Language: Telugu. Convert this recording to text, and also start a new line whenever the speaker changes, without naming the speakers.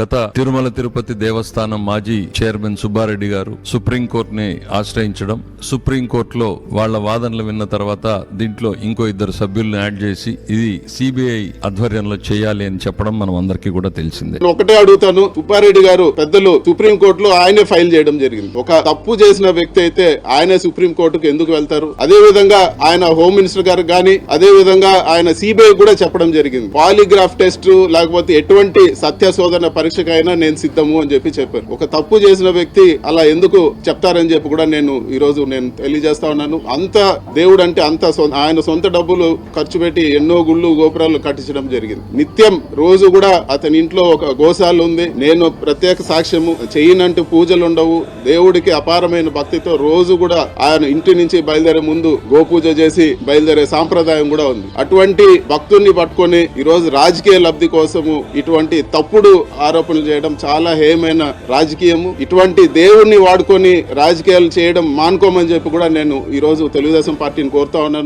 గత తిరుమల తిరుపతి దేవస్థానం మాజీ చైర్మన్ సుబ్బారెడ్డి గారు సుప్రీంకోర్టుని ఆశ్రయించడం, సుప్రీంకోర్టులో వాళ్ల వాదనలు విన్న తర్వాత దీంట్లో ఇంకో ఇద్దరు సభ్యులను యాడ్ చేసి ఇది సిబిఐ ఆధ్వర్యంలో చేయాలి అని చెప్పడం మనం అందరికీ కూడా తెలిసిందే.
ఒకటే అడుగుతాను, సుబ్బారెడ్డి గారు పెద్దలు సుప్రీంకోర్టులో ఆయనే ఫైల్ చేయడం జరిగింది. ఒక తప్పు చేసిన వ్యక్తి అయితే ఆయనే సుప్రీంకోర్టుకు ఎందుకు వెళ్తారు? అదే విధంగా ఆయన హోమ్ మినిస్టర్ గారు గాని, అదే విధంగా ఆయన సిబిఐ కూడా చెప్పడం జరిగింది. పాలిగ్రాఫ్ టెస్ట్ లేకపోతే ఎటువంటి సత్యశోధన పరీక్షకైనా నేను సిద్ధము అని చెప్పారు. ఒక తప్పు చేసిన వ్యక్తి అలా ఎందుకు చెప్తారని చెప్పి కూడా నేను ఈ రోజు తెలియజేస్తా ఉన్నాను. అంత దేవుడు అంటే అంత ఆయన సొంత డబ్బులు ఖర్చు పెట్టి ఎన్నో గుళ్ళు గోపురాలు కట్టించడం జరిగింది. నిత్యం రోజు కూడా అతని ఇంట్లో ఒక గోశాల ఉంది. నేను ప్రత్యేక సాక్ష్యము, చేయనంటూ పూజలు ఉండవు. దేవుడికి అపారమైన భక్తితో రోజు కూడా ఆయన ఇంటి నుంచి బయలుదేరే ముందు గోపూజ చేసి బయలుదేరే సాంప్రదాయం కూడా ఉంది. అటువంటి భక్తుల్ని పట్టుకొని ఈ రోజు రాజకీయ లబ్ధి కోసము ఇటువంటి తప్పుడు ఆరోపణలు చేయడం చాలా హేయమైన రాజకీయము. ఇటువంటి దేవుణ్ణి వాడుకొని రాజకీయాలు చేయడం మానుకోమని చెప్పి కూడా నేను ఈ రోజు తెలుగుదేశం పార్టీని కోరుతా ఉన్నాను.